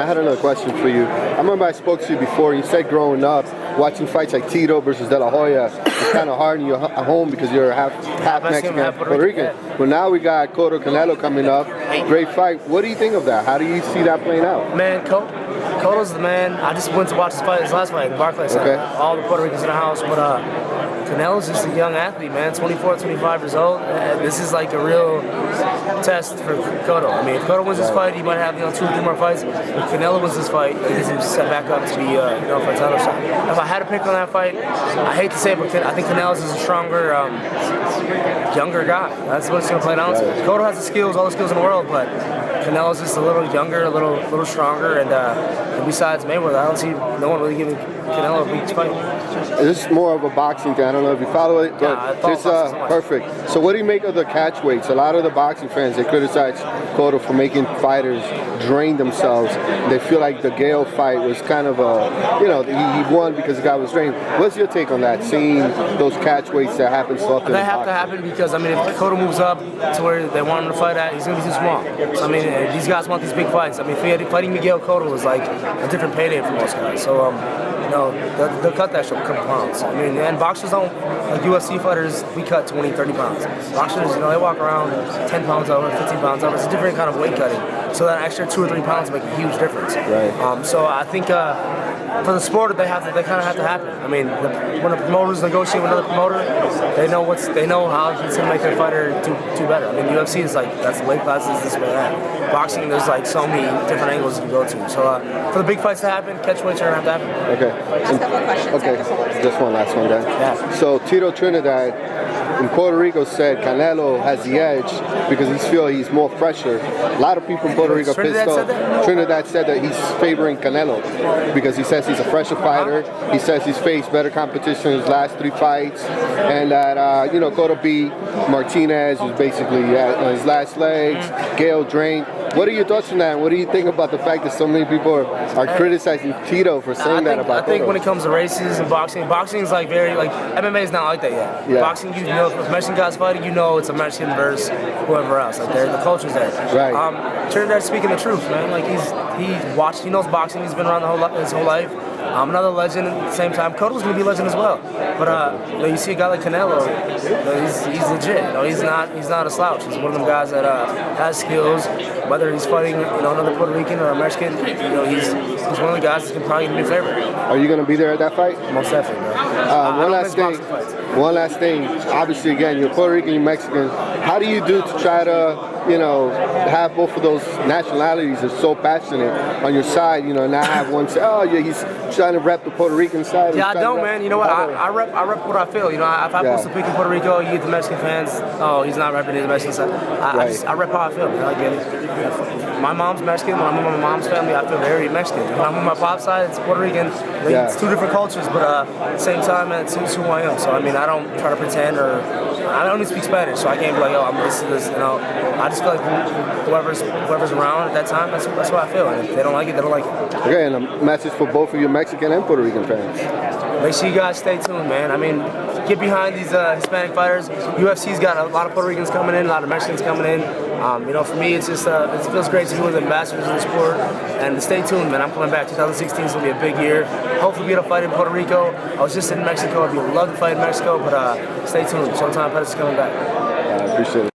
I had another question for you. I remember I spoke to you before. You said growing up, watching fights like Tito versus De La Hoya, it's kind of hard in your home because you're half Mexican, half Puerto Rican. But now we got Cotto Canelo coming up. Great fight. What do you think of that? How do you see that playing out? Man, Cotto's the man. I just went to watch his last fight, the Barclays. Okay. All the Puerto Ricans in the house, but Canelo's just a young athlete, man. 24, 25 years old. This is like a real test for Cotto. I mean, if Cotto wins this fight, he might have 2 or 3 more fights. If Canelo wins this fight, he's set back up to be for a title shot. If I had to pick on that fight, I hate to say it, but I think Canelo's is a stronger, younger guy. That's what it's going to play down to. Cotto has the skills, all the skills in the world, but Canelo's just a little younger, a little stronger, and besides Mayweather, I don't see no one really giving Canelo a weak fight. This is more of a boxing thing. I don't know if you follow it, but it's perfect. So what do you make of the catch weights? A lot of the boxing fans, they criticize Cotto for making fighters drain themselves. They feel like the Gale fight was kind of he won because the guy was drained. What's your take on that, seeing those catch weights that happen so often? They have to happen because, I mean, if Cotto moves up to where they want him to fight at, he's going to be too small. So, I mean, these guys want these big fights. I mean, fighting Miguel Cotto was like a different payday for most guys. So, they'll cut that shit a couple pounds. I mean, and boxers don't, like UFC fighters, we cut 20, 30 pounds. Boxers, they walk around 10 pounds over, 15 pounds over. It's a different kind of weight cutting. So that extra 2 or 3 pounds make a huge difference. Right. So I think for the sport, they kind of have to happen. I mean, when the promoters negotiate with another promoter, they know how to make their fighter do better. I mean, UFC is like, that's the weight classes, this way, that. Boxing, there's like so many different angles you can go to. So for the big fights to happen, catch weights are going to have to happen. Okay. Just a couple of questions. Okay, just one last one then. Yeah. So Tito Trinidad in Puerto Rico said Canelo has the edge because he's more fresher. A lot of people in Puerto Rico pissed off. Trinidad said that he's favoring Canelo because he says he's a fresher fighter. He says he's faced better competition in his last 3 fights, and that Cotto beat Martinez, who's basically on his last legs. Gale drained. What are your thoughts on that? What do you think about the fact that so many people are criticizing Tito for saying that about Cotto? I think when it comes to races and boxing is like MMA is not like that yet. Yeah. Boxing, if Mexican guys fighting, it's a Mexican versus whoever else. Like the culture's there. Right. Trinidad's speaking the truth, man. Like he knows boxing. He's been around his whole life. Another legend at the same time. Cotto's going to be a legend as well. But you see a guy like Canelo, he's legit. He's not a slouch. He's one of them guys that has skills. Whether he's fighting another Puerto Rican or a Mexican, he's one of the guys that can probably be a favorite. Are you going to be there at that fight? Most definitely, man. One last thing. Obviously, again, you're Puerto Rican, you're Mexican. How do you do to try to have both of those nationalities are so passionate on your side, and not have one say, oh yeah, he's trying to rep the Puerto Rican side. Yeah, I don't, man. You know what? I rep what I feel. If I post a pic in Puerto Rico, you get the Mexican fans, oh, he's not repping the Mexican side. I rep how I feel, man. Like, my mom's Mexican. When I'm with my mom's family, I feel very Mexican. When I'm with my pop's side, it's Puerto Rican. It's 2 different cultures, but at the same time, man, it's who I am. So, I mean, I don't try to pretend I don't even speak Spanish, so I can't be like, oh, I'm this. I just feel like whoever's around at that time, that's what I feel. And if they don't like it, they don't like it. Okay, and a message for both of your Mexican and Puerto Rican fans. Make sure you guys stay tuned, man. I mean, get behind these Hispanic fighters. UFC's got a lot of Puerto Ricans coming in, a lot of Mexicans coming in. For me, it's just it feels great to be one of the ambassadors of the sport. And stay tuned, man. I'm coming back. 2016 is gonna be a big year. Hopefully, we get a fight in Puerto Rico. I was just in Mexico. I'd love to fight in Mexico, but stay tuned. Showtime Pettis is coming back. I appreciate it.